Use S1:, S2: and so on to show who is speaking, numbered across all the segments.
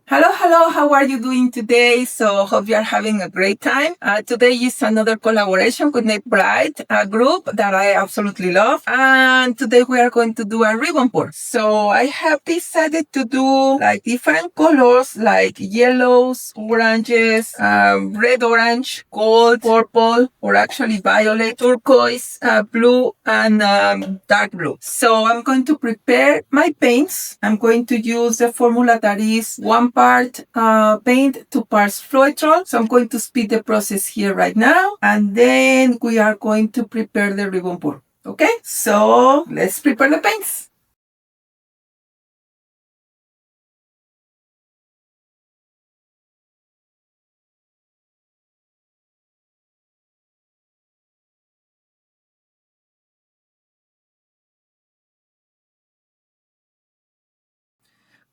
S1: Hello, hello. How are you doing today? So hope you are having a great time. Today is another collaboration with Nate Bright, a group that I absolutely love. And today we are going to do a ribbon board. So I have decided to do like different colors like yellows, oranges, red, orange, gold, purple, or actually violet, turquoise, blue, and dark blue. So I'm going to prepare my paints. I'm going to use the formula that is 1 part paint, 2 parts Floetrol. So I'm going to speed the process here right now. And then we are going to prepare the ribbon board. Okay, so let's prepare the paints.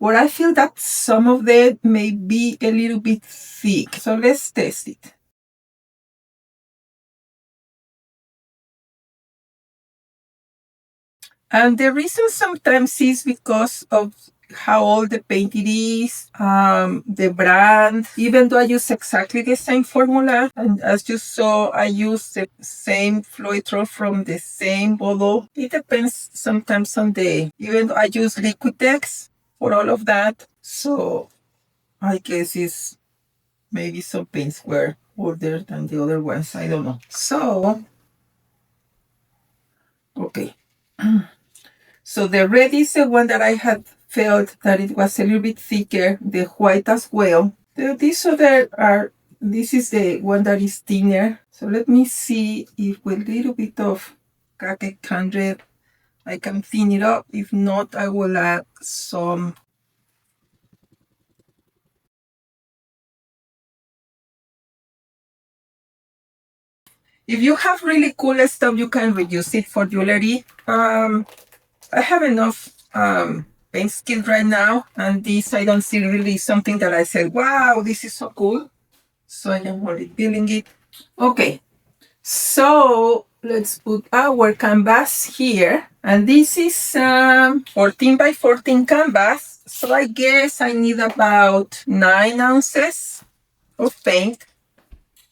S1: But I feel that some of them may be a little bit thick. So let's test it. And the reason sometimes is because of how old the paint it is, the brand. Even though I use exactly the same formula, and as you saw, I use the same Floetrol from the same bottle. It depends sometimes on the, even though I use Liquitex for all of that. So I guess it's maybe some paints were older than the other ones. I don't know. So, okay. So the red is the one that I had felt that it was a little bit thicker, the white as well. These other are, this is the one that is thinner. So let me see if with a little bit of khaki red I can thin it up. If not, I will add some. If you have really cool stuff, you can reuse it for jewelry. I have enough paint skill right now, and this I don't see really something that I said, wow, this is so cool. So I am only peeling it. Okay, so let's put our canvas here. And this is 14 by 14 canvas. So I guess I need about 9 ounces of paint.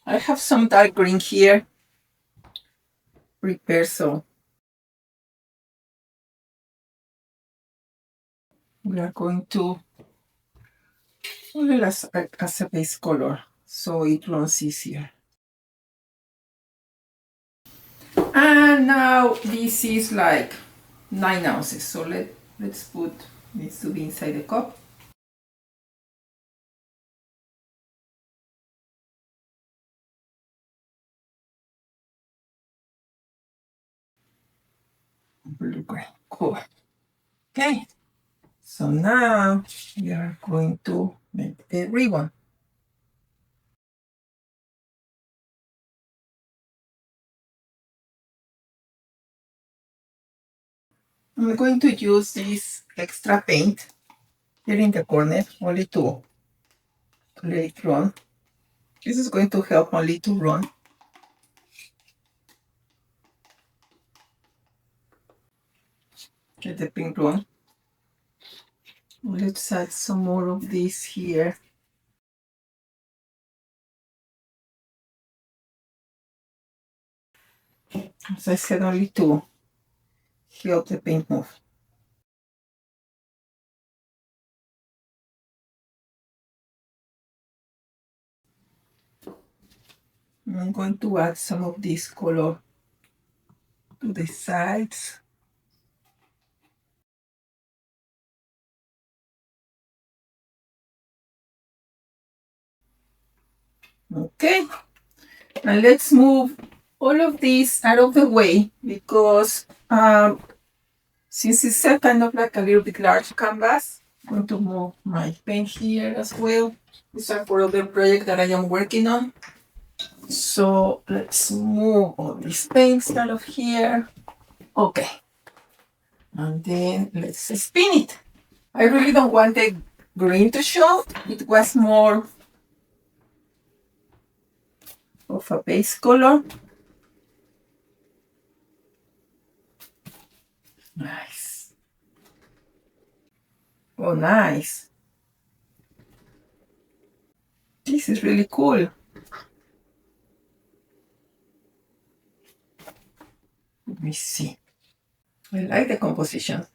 S1: I have some dark green here prepared, so we are going to put it as a base color so it runs easier. And now this is like 9 ounces. So let's put, needs to be inside the cup. Blue gray. Cool. Okay. So now we are going to make the ribbon. I'm going to use this extra paint here in the corner only to let it run. This is going to help only to run. Get the pink run. Let's add some more of this here. As I said, only to help the paint move. I'm going to add some of this color to the sides. Okay, and let's move all of this out of the way because since it's a kind of like a little bit large canvas, I'm going to move my paint here as well. These are for other project that I am working on. So let's move all these paints out of here. Okay. And then let's spin it. I really don't want the green to show. It was more of a base color. Nice. Oh, nice. This is really cool. Let me see. I like the composition.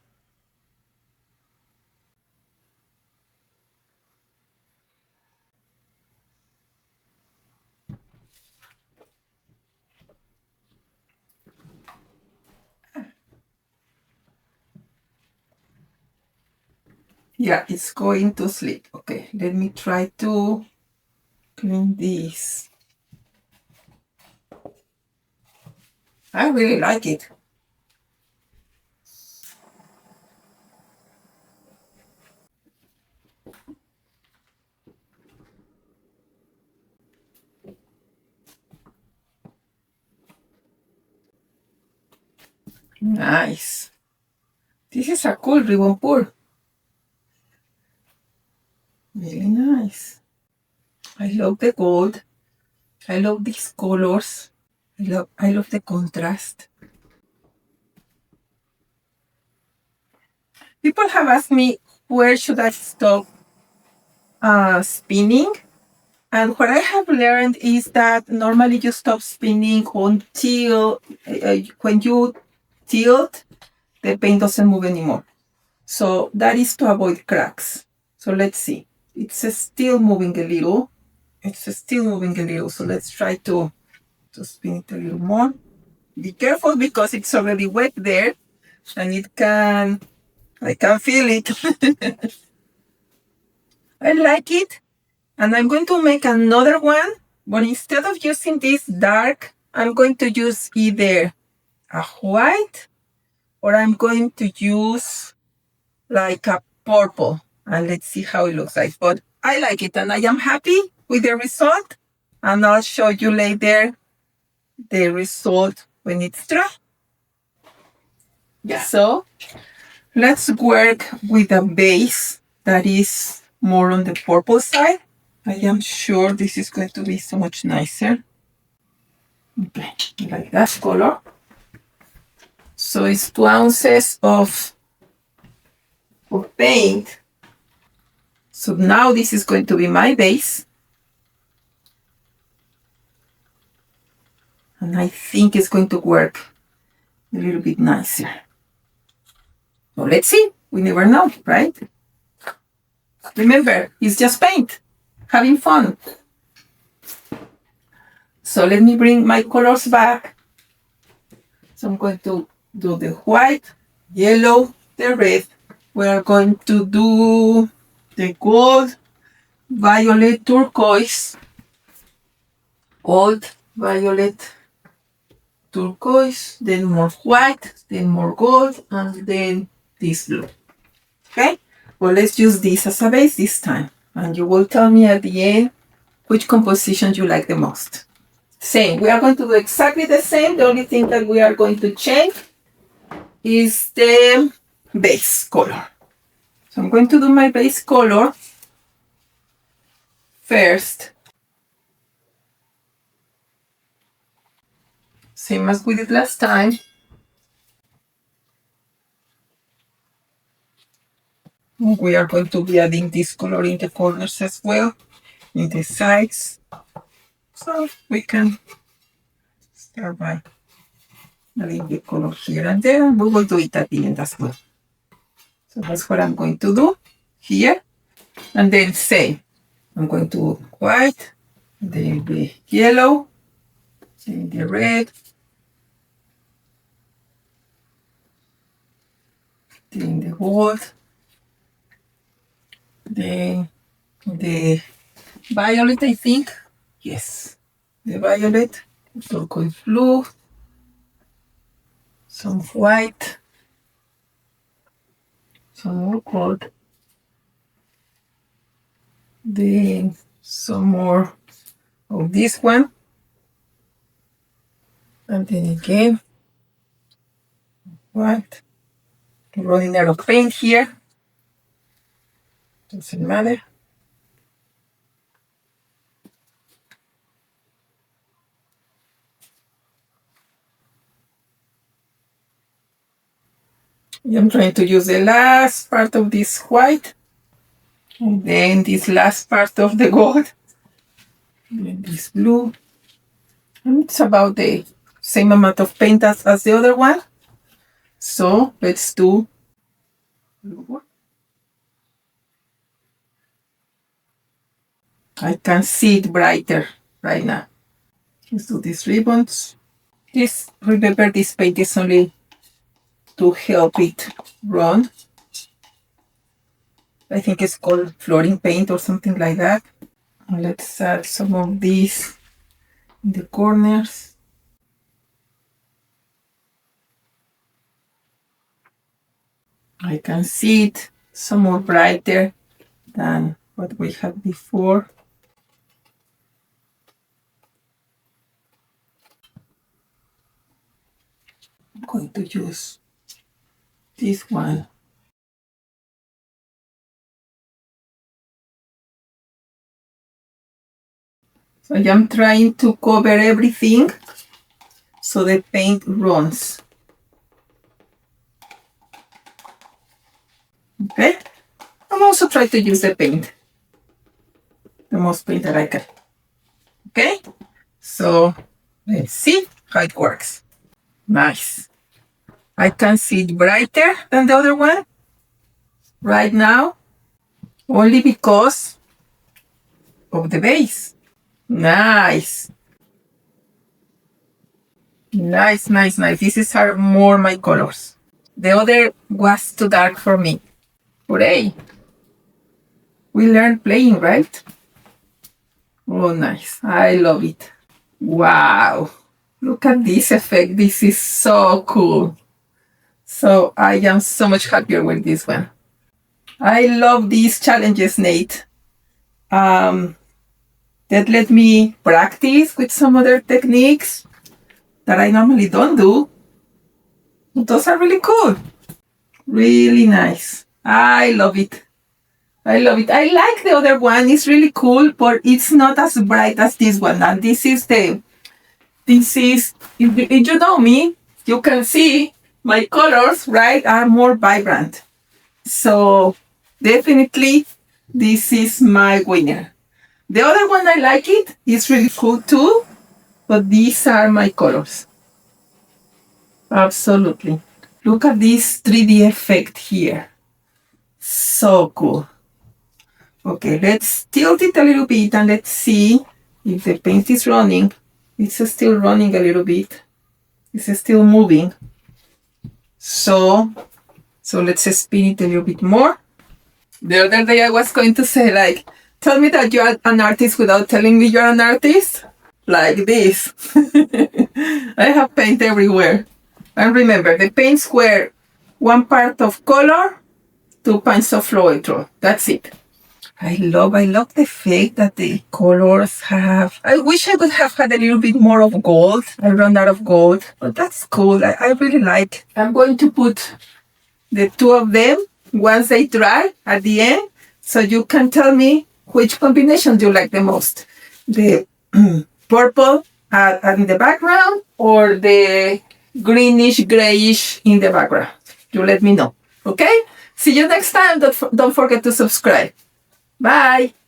S1: Yeah, it's going to sleep. Okay, let me try to clean this. I really like it. Nice. This is a cool ribbon pull. Really nice. I love the gold. I love these colors. I love the contrast. People have asked me where should I stop spinning, and what I have learned is that normally you stop spinning until when you tilt, the paint doesn't move anymore. So that is to avoid cracks. So let's see. It's still moving a little. So let's try to spin it a little more. Be careful because it's already wet there and I can feel it. I like it. And I'm going to make another one, but instead of using this dark, I'm going to use either a white or I'm going to use like a purple. And let's see how it looks like. But I like it and I am happy with the result. And I'll show you later the result when it's dry. Yeah. So let's work with a base that is more on the purple side. I am sure this is going to be so much nicer. Okay, like that color. So it's 2 ounces of paint. So now this is going to be my base. And I think it's going to work a little bit nicer. So let's see. We never know, right? Remember, it's just paint. Having fun. So let me bring my colors back. So I'm going to do the white, yellow, the red. We are going to do the gold, violet, turquoise, gold, violet, turquoise, then more white, then more gold, and then this blue. Okay? Well, let's use this as a base this time. And you will tell me at the end which composition you like the most. Same. We are going to do exactly the same. The only thing that we are going to change is the base color. So I'm going to do my base color first. Same as we did last time. We are going to be adding this color in the corners as well, in the sides. So we can start by adding the color here and there, and we will do it at the end as well. So that's what I'm going to do here. And then same. I'm going to do white, then the yellow, then the red, then the gold, then the violet, I think. Yes, the violet, turquoise blue, some white, some more gold, then some more of this one, and then again white. Running out of paint here, doesn't matter. I'm trying to use the last part of this white and then this last part of the gold And this blue. And it's about the same amount of paint as the other one. So let's do blue. I can see it brighter right now. Let's do these ribbons. Remember this paint is only to help it run. I think it's called flooring paint or something like that. And let's add some of these in the corners. I can see it some more brighter than what we had before. I'm going to use this one. So I am trying to cover everything so the paint runs. Okay? I'm also trying to use the most paint that I can. Okay? So let's see how it works. Nice. I can see it brighter than the other one right now, only because of the base. Nice. Nice, nice, nice. This are more my colors. The other was too dark for me. Hooray. We learned playing, right? Oh, nice. I love it. Wow. Look at this effect. This is so cool. So I am so much happier with this one. I love these challenges, Nate. That let me practice with some other techniques that I normally don't do. Those are really cool. Really nice. I love it. I love it. I like the other one. It's really cool, but it's not as bright as this one. And if you know me, you can see my colors, right, are more vibrant. So definitely this is my winner. The other one, I like it. It's really cool too, but these are my colors. Absolutely. Look at this 3D effect here. So cool. Okay, let's tilt it a little bit and let's see if the paint is running. It's still running a little bit. It's still moving. So let's spin it a little bit more. The other day I was going to say, like, tell me that you're an artist without telling me you're an artist. Like this. I have paint everywhere. And remember, the paints were 1 part of color, 2 pints of Floetrol. That's it. I love the effect that the colors have. I wish I could have had a little bit more of gold. I ran out of gold, but that's cool. I really like. I'm going to put the 2 of them once they dry at the end, so you can tell me which combination you like the most. The purple in the background or the greenish grayish in the background. You let me know. Okay? See you next time. Don't forget to subscribe. Bye.